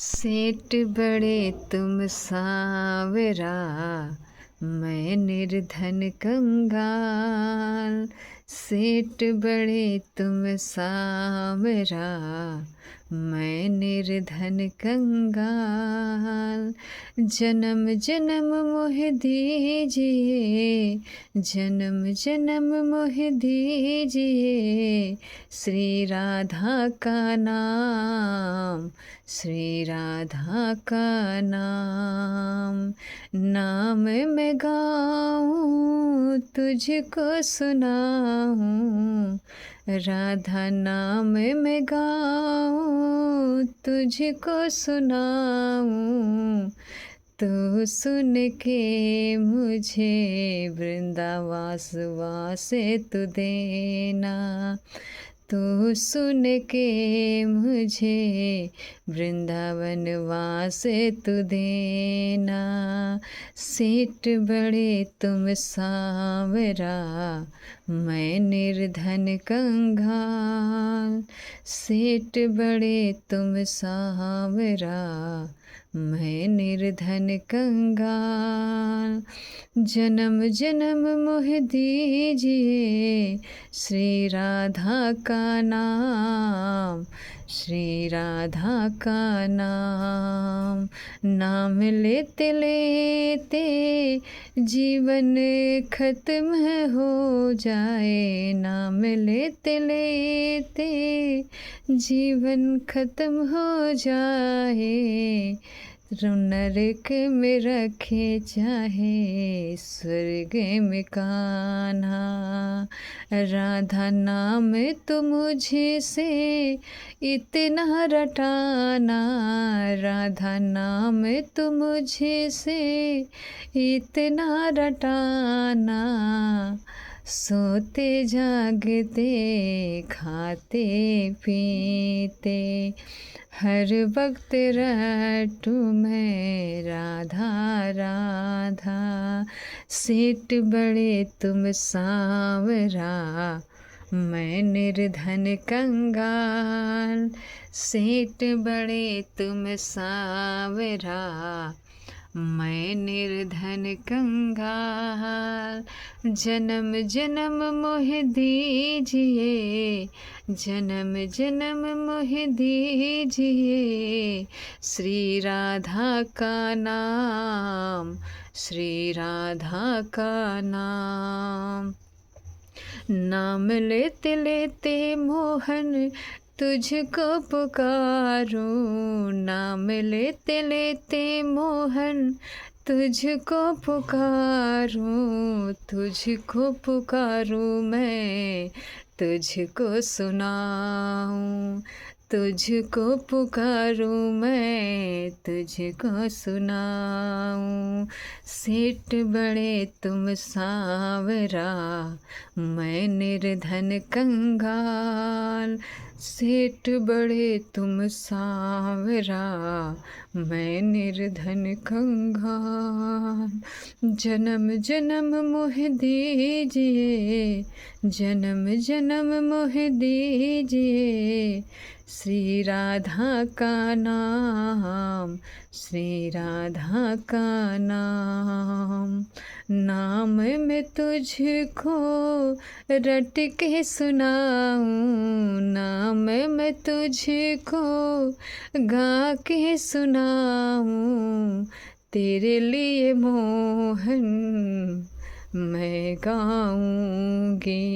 सेठ बड़े तुम सावरा, मैं निर्धन कंगाल। सेठ बड़े तुम सावरा, मैं निर्धन कंगाल। जन्म जन्म मोह दीजिए, जन्म जन्म मोह दीजिए, श्री राधा का नाम, श्री राधा का नाम। नाम मैं गाऊं तुझको सुनाऊं, राधा नाम मैं गाऊं तुझको सुनाऊं। तू सुन के मुझे वृंदावास वासे तू देना, तू सुन के मुझे वृंदावन वासे तू देना। सेठ बड़े तुम सावरा, मैं निर्धन कंगाल। सेठ बड़े तुम सावरा, मैं निर्धन कंगाल। जन्म जन्म मोह दीजिए, श्री राधा का नाम, श्री राधा का नाम। नाम लेते लेते जीवन खत्म हो जाए, नाम लेते लेते जीवन खत्म हो जाए। नरक में रखे चाहे स्वर्ग में कान्हा, राधा नाम तो मुझे से इतना रटाना, राधा नाम तो मुझे से इतना रटाना। सोते जागते खाते पीते हर वक्त रटूं मैं राधा राधा। सेठ बड़े तुम सावरा, मैं निर्धन कंगाल। सेठ बड़े तुम सावरा, मैं निर्धन कंगाल। जन्म जन्म मोह दीजिए, जन्म जन्म मोह दीजिए, श्री राधा का नाम, श्री राधा का नाम। नाम लेते लेते मोहन तुझको पुकारूं, नाम लेते लेते मोहन तुझको पुकारूं, तुझको पुकारूं मैं तुझको सुनाऊं, तुझको पुकारूं मैं तुझको सुनाऊं। सेठ बड़े तुम सावरा, मैं निर्धन कंगाल। सेठ बड़े तुम सावरा, मैं निर्धन कंगाल। जन्म जन्म मोह दीजिए, जन्म जन्म मोह दीजिए, श्री राधा का नाम, श्री राधा का नाम। नाम मैं तुझको रट के सुनाऊं, नाम मैं तुझको गा के सुनाऊं। तेरे लिए मोहन मैं गाऊंगी,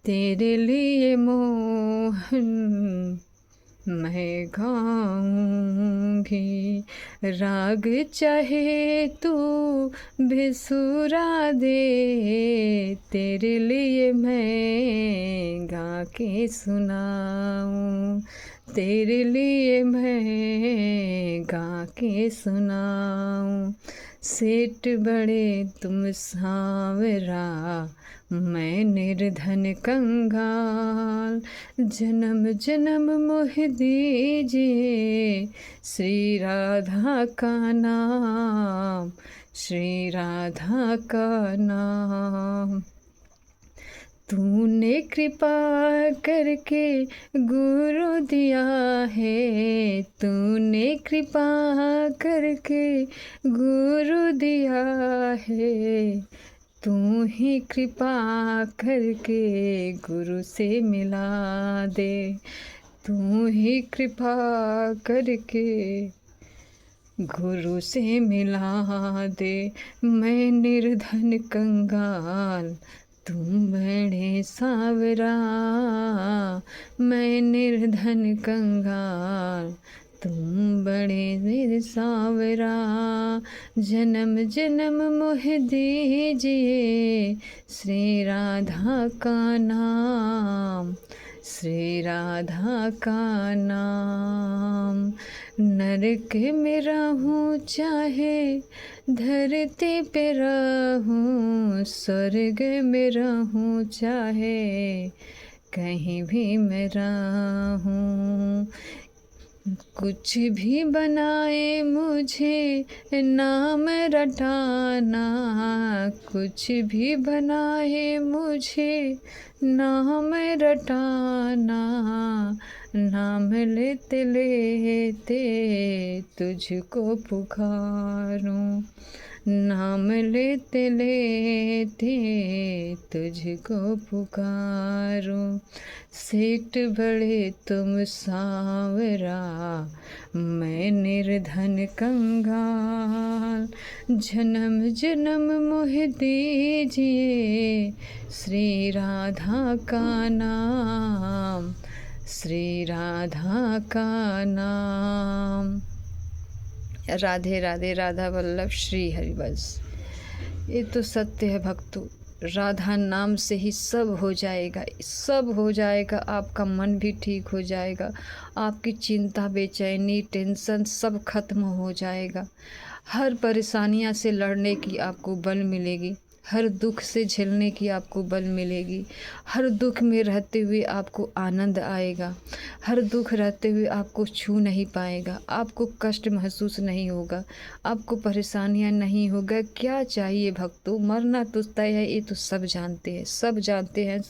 तेरे लिए मोहन मैं गाऊंगी। राग चाहे तू बेसुरा दे, तेरे लिए मैं गा के सुनाऊं, तेरे लिए मैं गा के सुनाऊं। सेठ बड़े तुम सावरा, मैं निर्धन कंगाल। जन्म जन्म मोह दीजिए, श्री राधा का नाम, श्री राधा का नाम। तूने कृपा करके गुरु दिया है, तूने कृपा करके गुरु दिया है, तू ही कृपा करके गुरु से मिला दे, तू ही कृपा करके गुरु से मिला दे। मैं निर्धन कंगाल, तुम बड़े सावरा, मैं निर्धन कंगाल, तुम बड़े सावरा। जन्म जन्म मोह दीजिए श्री राधा का नाम, श्री राधा का नाम। नरक में रहूं चाहे धरती पे रहूं, स्वर्ग में रहूं चाहे कहीं भी मैं रहूं। कुछ भी बनाए मुझे नाम रटाना, कुछ भी बनाए मुझे नाम रटाना। नाम लेते लेते तुझको पुकारूं, नाम लेते लेते तुझको पुकारूं। सेठ बड़े तुम सांवरा, मैं निर्धन कंगाल। जन्म जन्म मोह दीजिए श्री राधा का नाम, श्री राधा का नाम। राधे राधे, राधा वल्लभ श्री हरिवंश। ये तो सत्य है भक्तों, राधा नाम से ही सब हो जाएगा, सब हो जाएगा। आपका मन भी ठीक हो जाएगा, आपकी चिंता बेचैनी टेंशन सब खत्म हो जाएगा। हर परेशानियां से लड़ने की आपको बल मिलेगी, हर दुख से झेलने की आपको बल मिलेगी। हर दुख में रहते हुए आपको आनंद आएगा, हर दुख रहते हुए आपको छू नहीं पाएगा, आपको कष्ट महसूस नहीं होगा, आपको परेशानियां नहीं होगा। क्या चाहिए भक्तों, मरना तो तय है, ये तो सब जानते हैं, सब जानते हैं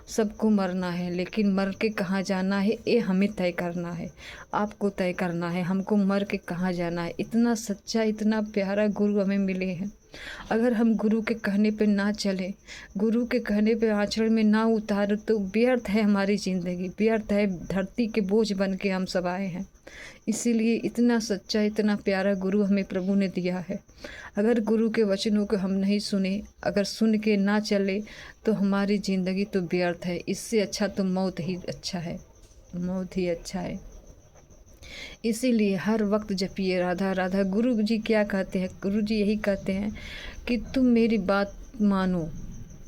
सबको मरना है, लेकिन मर के कहाँ जाना है ये हमें तय करना है, आपको तय करना है हमको मर के कहाँ जाना है। इतना सच्चा इतना प्यारा गुरु हमें मिले हैं। अगर हम गुरु के कहने पे ना चले, गुरु के कहने पे आचरण में ना उतारे तो व्यर्थ है हमारी ज़िंदगी, व्यर्थ है, धरती के बोझ बन के हम सब आए हैं। इसीलिए इतना सच्चा इतना प्यारा गुरु हमें प्रभु ने दिया है। अगर गुरु के वचनों को हम नहीं सुने, अगर सुन के ना चले तो हमारी ज़िंदगी तो व्यर्थ है। इससे अच्छा तो मौत ही अच्छा है, मौत ही अच्छा है। इसीलिए हर वक्त जपिए राधा राधा। गुरु जी क्या कहते हैं, गुरु जी यही कहते हैं कि तुम मेरी बात मानो,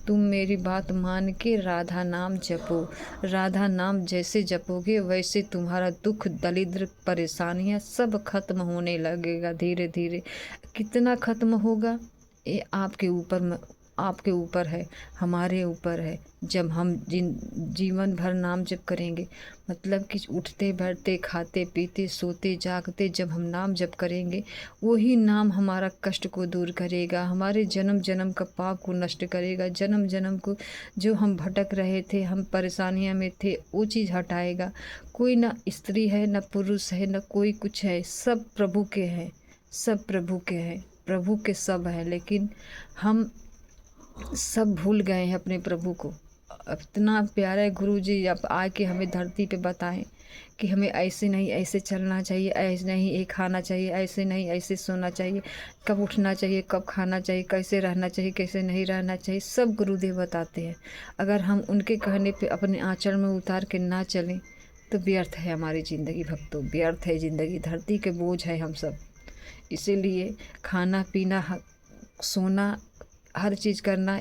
तुम मेरी बात मान के राधा नाम जपो। राधा नाम जैसे जपोगे वैसे तुम्हारा दुख दरिद्र परेशानियां सब खत्म होने लगेगा धीरे धीरे। कितना खत्म होगा ये आपके ऊपर है, हमारे ऊपर है। जब हम जीवन भर नाम जप करेंगे, मतलब कि उठते बैठते खाते पीते सोते जागते जब हम नाम जप करेंगे, वही नाम हमारा कष्ट को दूर करेगा, हमारे जन्म जन्म का पाप को नष्ट करेगा, जन्म जन्म को जो हम भटक रहे थे, हम परेशानियां में थे, वो चीज़ हटाएगा। कोई ना स्त्री है ना पुरुष है ना कोई कुछ है, सब प्रभु के हैं, सब प्रभु के हैं, प्रभु के सब है। लेकिन हम सब भूल गए हैं अपने प्रभु को। इतना प्यारा गुरु जी अब आके हमें धरती पे बताएं कि हमें ऐसे नहीं ऐसे चलना चाहिए, ऐसे नहीं ये खाना चाहिए, ऐसे नहीं ऐसे सोना चाहिए, कब उठना चाहिए कब खाना चाहिए, कैसे रहना चाहिए कैसे नहीं रहना चाहिए, सब गुरुदेव बताते हैं। अगर हम उनके कहने पे अपने आचरण में उतार के ना चलें तो व्यर्थ है हमारी ज़िंदगी भक्तों, व्यर्थ है ज़िंदगी, धरती के बोझ है हम सब। इसीलिए खाना पीना सोना हर चीज़ करना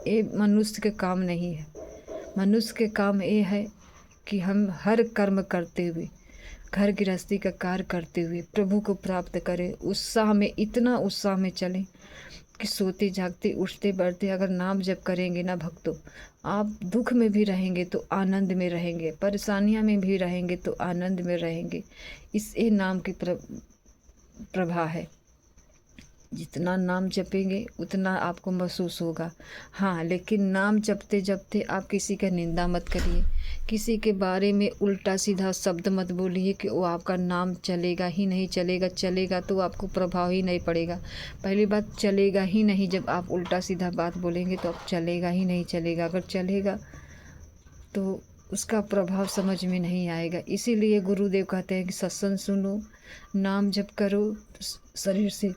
ये मनुष्य के काम नहीं है। मनुष्य के काम ये है कि हम हर कर्म करते हुए, घर गृहस्थी का कार्य करते हुए प्रभु को प्राप्त करें। उत्साह में, इतना उत्साह में चलें कि सोते जागते उठते बैठते अगर नाम जप करेंगे ना भक्तों, आप दुख में भी रहेंगे तो आनंद में रहेंगे, परेशानियां में भी रहेंगे तो आनंद में रहेंगे। इस नाम की प्रभा है। जितना नाम जपेंगे उतना आपको महसूस होगा। हाँ, लेकिन नाम जपते जपते आप किसी का निंदा मत करिए, किसी के बारे में उल्टा सीधा शब्द मत बोलिए कि वो आपका नाम चलेगा ही नहीं। चलेगा तो आपको प्रभाव ही नहीं पड़ेगा। पहली बात, चलेगा ही नहीं। जब आप उल्टा सीधा बात बोलेंगे तो आप चलेगा ही नहीं चलेगा। अगर चलेगा तो उसका प्रभाव समझ में नहीं आएगा। इसीलिए गुरुदेव कहते हैं कि सत्संग सुनो, नाम जप करो, शरीर से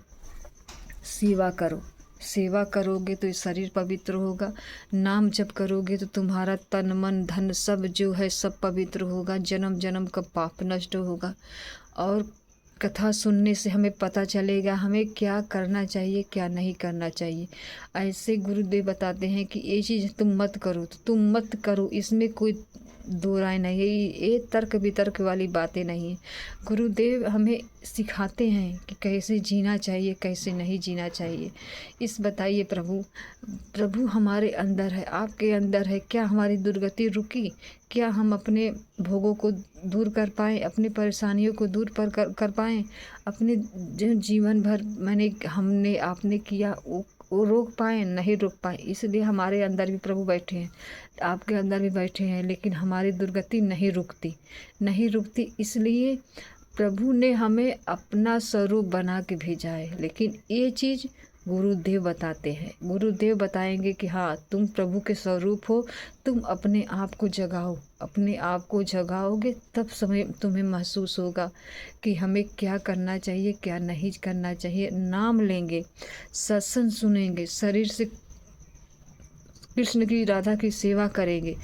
सेवा करो। सेवा करोगे तो शरीर पवित्र होगा। नाम जप करोगे तो तुम्हारा तन मन धन सब जो है सब पवित्र होगा। जन्म जन्म का पाप नष्ट होगा। और कथा सुनने से हमें पता चलेगा हमें क्या करना चाहिए, क्या नहीं करना चाहिए। ऐसे गुरुदेव बताते हैं कि ये चीज़ तुम मत करो तो तुम मत करो, इसमें कोई दो राय नहीं है। ये तर्क वितर्क वाली बातें नहीं है। गुरुदेव हमें सिखाते हैं कि कैसे जीना चाहिए, कैसे नहीं जीना चाहिए। इस बताइए प्रभु, प्रभु हमारे अंदर है, आपके अंदर है। क्या हमारी दुर्गति रुकी? क्या हम अपने भोगों को दूर कर पाएँ, अपनी परेशानियों को दूर कर पाएँ? अपने जो जीवन भर हमने आपने किया वो रोक पाएँ? नहीं रोक पाए। इसलिए हमारे अंदर भी प्रभु बैठे हैं, आपके अंदर भी बैठे हैं, लेकिन हमारी दुर्गति नहीं रुकती। इसलिए प्रभु ने हमें अपना स्वरूप बना के भेजा है। लेकिन ये चीज़ गुरुदेव बताते हैं। गुरुदेव बताएंगे कि हाँ, तुम प्रभु के स्वरूप हो, तुम अपने आप को जगाओ। अपने आप को जगाओगे तब समय तुम्हें महसूस होगा कि हमें क्या करना चाहिए, क्या नहीं करना चाहिए। नाम लेंगे, सत्संग सुनेंगे, शरीर से कृष्ण की राधा की सेवा करेंगे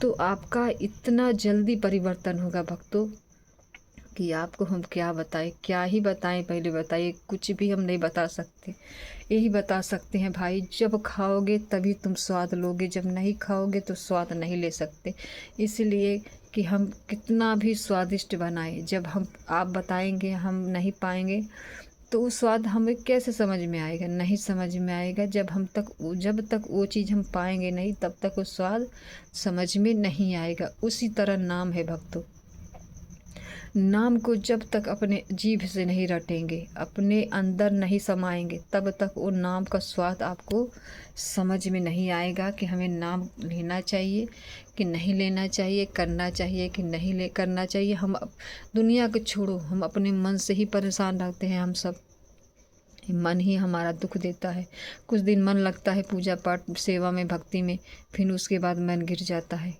तो आपका इतना जल्दी परिवर्तन होगा भक्तों कि आपको हम क्या बताएं, क्या ही बताएं। पहले बताइए, कुछ भी हम नहीं बता सकते। यही बता सकते हैं भाई, जब खाओगे तभी तुम स्वाद लोगे, जब नहीं खाओगे तो स्वाद नहीं ले सकते। इसलिए कि हम कितना भी स्वादिष्ट बनाएं, जब आप बताएंगे हम नहीं पाएंगे तो वो स्वाद हमें कैसे समझ में आएगा? नहीं समझ में आएगा। जब तक वो चीज़ हम पाएंगे नहीं, तब तक वो स्वाद समझ में नहीं आएगा। उसी तरह नाम है भक्तों। नाम को जब तक अपने जीभ से नहीं रटेंगे, अपने अंदर नहीं समाएंगे, तब तक वो नाम का स्वाद आपको समझ में नहीं आएगा कि हमें नाम लेना चाहिए कि नहीं लेना चाहिए, करना चाहिए कि नहीं करना चाहिए। हम दुनिया को छोड़ो, हम अपने मन से ही परेशान रहते हैं। हम सब मन ही हमारा दुख देता है। कुछ दिन मन लगता है पूजा पाठ सेवा में, भक्ति में, फिर उसके बाद मन गिर जाता है।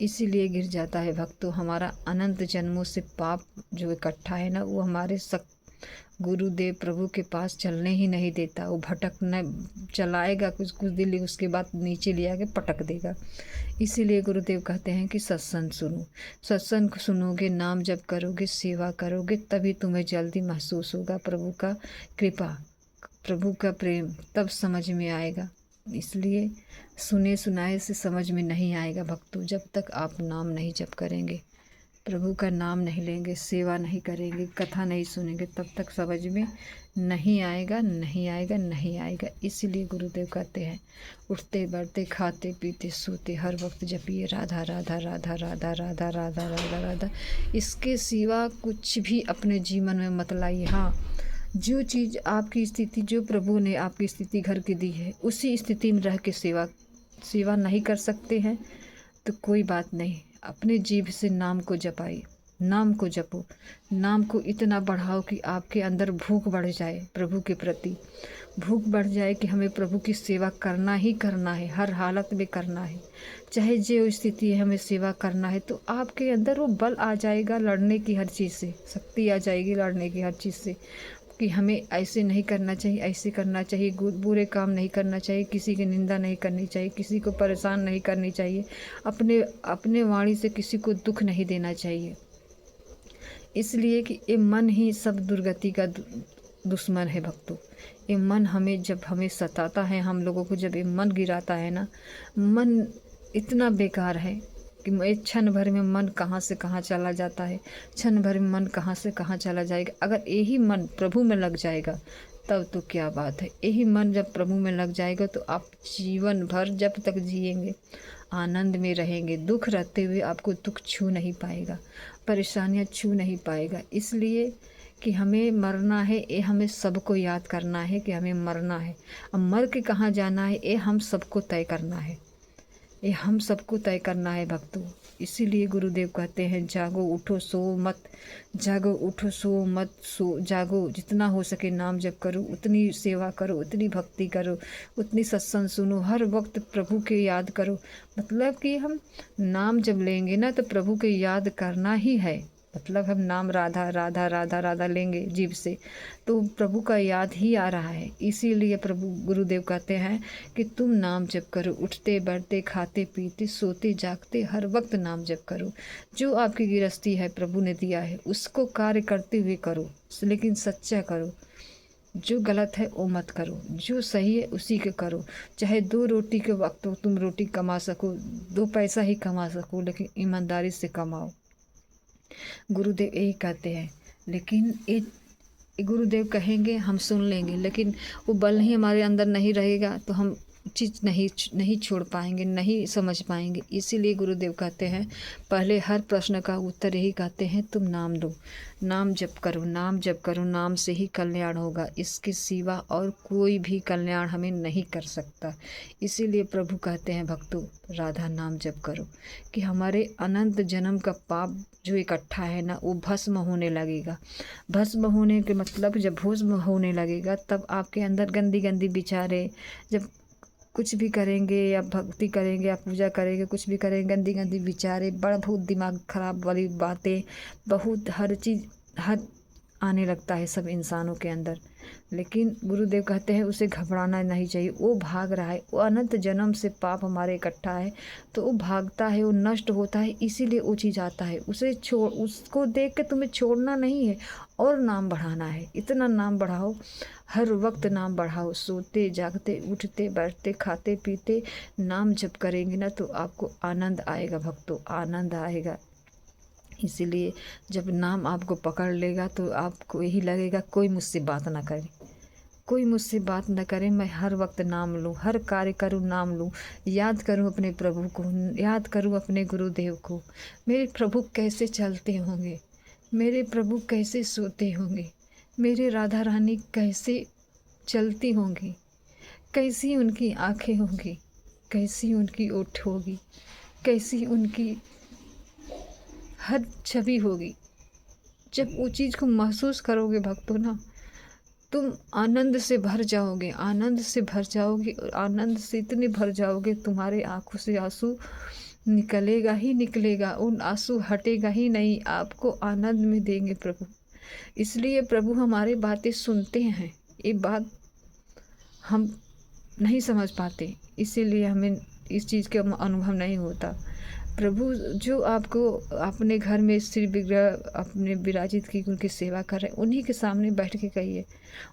इसीलिए गिर जाता है भक्तों, हमारा अनंत जन्मों से पाप जो इकट्ठा है ना, वो हमारे गुरुदेव प्रभु के पास चलने ही नहीं देता। वो भटकना चलाएगा कुछ दिन, उसके बाद नीचे ले आके पटक देगा। इसीलिए गुरुदेव कहते हैं कि सत्संग सुनो। सत्संग सुनोगे, नाम जप करोगे, सेवा करोगे, तभी तुम्हें जल्दी महसूस होगा प्रभु का कृपा, प्रभु का प्रेम, तब समझ में आएगा। इसलिए सुने सुनाए से समझ में नहीं आएगा भक्तों। जब तक आप नाम नहीं जप करेंगे, प्रभु का नाम नहीं लेंगे, सेवा नहीं करेंगे, कथा नहीं सुनेंगे, तब तक समझ में नहीं आएगा। इसीलिए गुरुदेव कहते हैं, उठते बैठते खाते पीते सोते हर वक्त जपिए राधा राधा राधा राधा राधा राधा राधा राधा। इसके सिवा कुछ भी अपने जीवन में मत लाइए। हाँ, जो चीज़ आपकी स्थिति, जो प्रभु ने आपकी स्थिति घर की दी है, उसी स्थिति में रह के सेवा नहीं कर सकते हैं तो कोई बात नहीं, अपने जीभ से नाम को जपाइए, नाम को जपो, नाम को इतना बढ़ाओ कि आपके अंदर भूख बढ़ जाए, प्रभु के प्रति भूख बढ़ जाए कि हमें प्रभु की सेवा करना ही करना है, हर हालत में करना है। चाहे जो स्थिति है हमें सेवा करना है, तो आपके अंदर वो बल आ जाएगा लड़ने की, हर चीज़ से शक्ति आ जाएगी लड़ने की हर चीज़ से, कि हमें ऐसे नहीं करना चाहिए, ऐसे करना चाहिए, बुरे काम नहीं करना चाहिए, किसी की निंदा नहीं करनी चाहिए, किसी को परेशान नहीं करनी चाहिए, अपने वाणी से किसी को दुख नहीं देना चाहिए। इसलिए कि ये मन ही सब दुर्गति का दुश्मन है भक्तों। ये मन जब हमें सताता है, हम लोगों को जब ये मन गिराता है ना, मन इतना बेकार है कि एक क्षण भर में मन कहाँ से कहाँ चला जाता है, क्षण भर में मन कहाँ से कहाँ चला जाएगा। अगर यही मन प्रभु में लग जाएगा तब तो क्या बात है। यही मन जब प्रभु में लग जाएगा तो आप जीवन भर जब तक जिएंगे आनंद में रहेंगे। दुख रहते हुए आपको दुख छू नहीं पाएगा, परेशानियाँ छू नहीं पाएगा। इसलिए कि हमें मरना है, ये हमें सबको याद करना है कि हमें मरना है। अब मर के कहाँ जाना है ये हम सबको तय करना है, ये हम सबको तय करना है भक्तों। इसीलिए गुरुदेव कहते हैं जागो उठो सो मत, जागो उठो सो मत, सो जागो, जितना हो सके नाम जप करो, उतनी सेवा करो, उतनी भक्ति करो, उतनी सत्संग सुनो, हर वक्त प्रभु के याद करो। मतलब कि हम नाम जब लेंगे ना तो प्रभु के याद करना ही है। मतलब हम नाम राधा राधा राधा राधा लेंगे जीभ से तो प्रभु का याद ही आ रहा है। इसीलिए प्रभु गुरुदेव कहते हैं कि तुम नाम जप करो, उठते बैठते खाते पीते सोते जागते हर वक्त नाम जप करो। जो आपकी गृहस्थी है प्रभु ने दिया है उसको कार्य करते हुए करो, लेकिन सच्चा करो। जो गलत है वो मत करो, जो सही है उसी के करो। चाहे 2 रोटी के वक्त तुम रोटी कमा सको, 2 पैसा ही कमा सको, लेकिन ईमानदारी से कमाओ। गुरुदेव यही कहते हैं। लेकिन ये गुरुदेव कहेंगे हम सुन लेंगे, लेकिन वो बल ही हमारे अंदर नहीं रहेगा तो हम चीज़ नहीं छोड़ पाएंगे, नहीं समझ पाएंगे। इसीलिए गुरुदेव कहते हैं पहले हर प्रश्न का उत्तर यही कहते हैं तुम नाम लो, नाम जप करो, नाम जप करो, नाम से ही कल्याण होगा। इसके सिवा और कोई भी कल्याण हमें नहीं कर सकता। इसीलिए प्रभु कहते हैं भक्तों राधा नाम जप करो कि हमारे अनंत जन्म का पाप जो इकट्ठा है ना वो भस्म होने लगेगा। भस्म होने के मतलब जब भस्म होने लगेगा तब आपके अंदर गंदी गंदी विचारें, जब कुछ भी करेंगे या भक्ति करेंगे या पूजा करेंगे, कुछ भी करेंगे, गंदी गंदी विचारें, बड़ा बहुत दिमाग खराब वाली बातें, बहुत हर चीज़ हर आने लगता है सब इंसानों के अंदर। लेकिन गुरुदेव कहते हैं उसे घबराना नहीं चाहिए। वो भाग रहा है, वो अनंत जन्म से पाप हमारे इकट्ठा है तो वो भागता है, वो नष्ट होता है, इसीलिए वो चीज़ आता है। उसे छोड़, उसको देख के तुम्हें छोड़ना नहीं है और नाम बढ़ाना है। इतना नाम बढ़ाओ, हर वक्त नाम बढ़ाओ, सोते जागते उठते बैठते खाते पीते नाम जप करेंगे ना तो आपको आनंद आएगा भक्तों, आनंद आएगा। इसीलिए जब नाम आपको पकड़ लेगा तो आपको यही लगेगा कोई मुझसे बात ना करे, कोई मुझसे बात न करे, मैं हर वक्त नाम लूँ, हर कार्य करूँ नाम लूँ, याद करूँ अपने प्रभु को, याद करूँ अपने गुरुदेव को। मेरे प्रभु कैसे चलते होंगे, मेरे प्रभु कैसे सोते होंगे, मेरे राधा रानी कैसे चलती होंगी, कैसी उनकी आँखें होंगी, कैसी उनकी ओठ होगी, कैसी उनकी हर छवि होगी। जब वो चीज़ को महसूस करोगे भक्तों ना तुम आनंद से भर जाओगे, आनंद से भर जाओगे और आनंद से इतने भर जाओगे तुम्हारे आंखों से आंसू निकलेगा ही निकलेगा, उन आंसू हटेगा ही नहीं, आपको आनंद में देंगे प्रभु। इसलिए प्रभु हमारी बातें सुनते हैं, ये बात हम नहीं समझ पाते, इसीलिए हमें इस चीज़ का अनुभव नहीं होता। प्रभु जो आपको अपने घर में श्री विग्रह अपने विराजित की उनकी सेवा कर रहे हैं, उन्हीं के सामने बैठ के कहिए,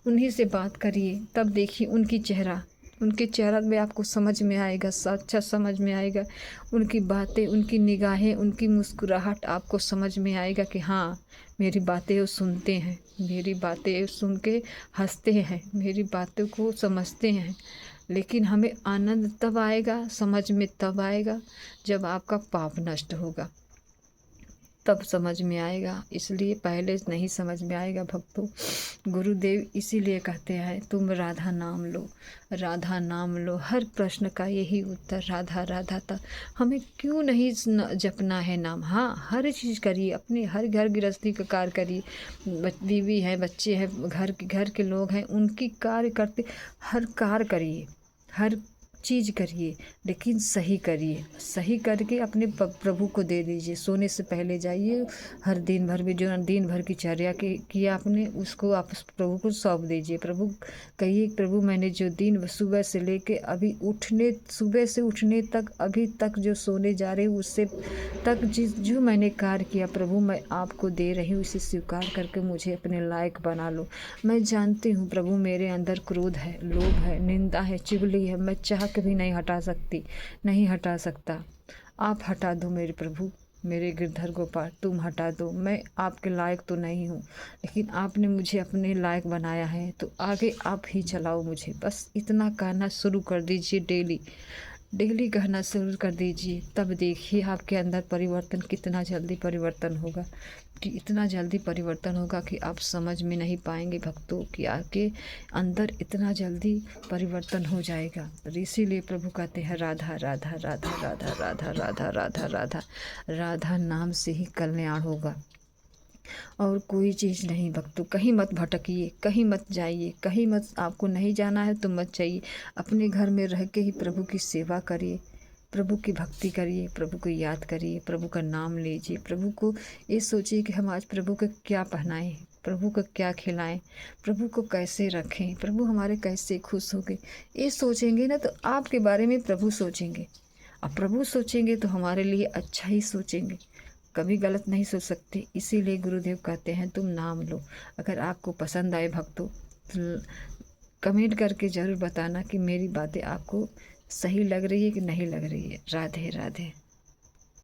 उन्हीं से बात करिए, तब देखिए उनकी चेहरा, उनके चेहरा में आपको समझ में आएगा, अच्छा समझ में आएगा। उनकी बातें, उनकी निगाहें, उनकी मुस्कुराहट आपको समझ में आएगा कि हाँ मेरी बातें वो सुनते हैं, मेरी बातें सुन के हंसते हैं, मेरी बातों को समझते हैं। लेकिन हमें आनंद तब आएगा, समझ में तब आएगा जब आपका पाप नष्ट होगा, तब समझ में आएगा। इसलिए पहले नहीं समझ में आएगा भक्तों। गुरुदेव इसीलिए कहते हैं तुम राधा नाम लो, राधा नाम लो। हर प्रश्न का यही उत्तर राधा राधा था। हमें क्यों नहीं जपना है नाम? हाँ, हर चीज़ करिए, अपने हर घर गृहस्थी का कार्य करिए, बीवी है, बच्चे हैं, घर के लोग हैं, उनकी कार्य करते हर कार्य करिए, हर चीज़ करिए, लेकिन सही करिए। सही करके अपने प्रभु को दे दीजिए। सोने से पहले जाइए, हर दिन भर में जो दिन भर की चर्या किया आपने उसको आप प्रभु को सौंप दीजिए। प्रभु कहिए प्रभु मैंने जो दिन सुबह से लेके अभी सुबह से उठने तक अभी तक जो सोने जा रहे उससे तक जो मैंने कार्य किया प्रभु मैं आपको दे रही हूँ, इसे स्वीकार करके मुझे अपने लायक बना लो। मैं जानती हूँ प्रभु मेरे अंदर क्रोध है, लोभ है, निंदा है, चुगली है, मैं चाह के भी नहीं हटा सकती, नहीं हटा सकता। आप हटा दो मेरे प्रभु, मेरे गिरधर गोपाल तुम हटा दो। मैं आपके लायक तो नहीं हूँ, लेकिन आपने मुझे अपने लायक बनाया है तो आगे आप ही चलाओ मुझे। बस इतना कहना शुरू कर दीजिए डेली। डेली कहना शुरू कर दीजिए, तब देखिए आपके अंदर परिवर्तन कितना जल्दी परिवर्तन होगा, कि इतना जल्दी परिवर्तन होगा कि आप समझ में नहीं पाएंगे भक्तों कि आपके अंदर इतना जल्दी परिवर्तन हो जाएगा। इसीलिए प्रभु कहते हैं राधा राधा राधा राधा राधा राधा राधा राधा राधा नाम से ही कल्याण होगा और कोई चीज़ नहीं। भक्तों कहीं मत भटकिए, कहीं मत जाइए, कहीं मत, आपको नहीं जाना है तो मत जाइए। अपने घर में रह के ही प्रभु की सेवा करिए, प्रभु की भक्ति करिए, प्रभु को याद करिए, प्रभु का नाम लीजिए। प्रभु को ये सोचिए कि हम आज प्रभु को क्या पहनाएं, प्रभु को क्या खिलाएं, प्रभु को कैसे रखें, प्रभु हमारे कैसे खुश होंगे। ये सोचेंगे ना तो आपके बारे में प्रभु सोचेंगे, अब प्रभु सोचेंगे तो हमारे लिए अच्छा ही सोचेंगे, कभी गलत नहीं सोच सकते। इसीलिए गुरुदेव कहते हैं तुम नाम लो। अगर आपको पसंद आए भक्तों तो कमेंट करके ज़रूर बताना कि मेरी बातें आपको सही लग रही है कि नहीं लग रही है। राधे राधे।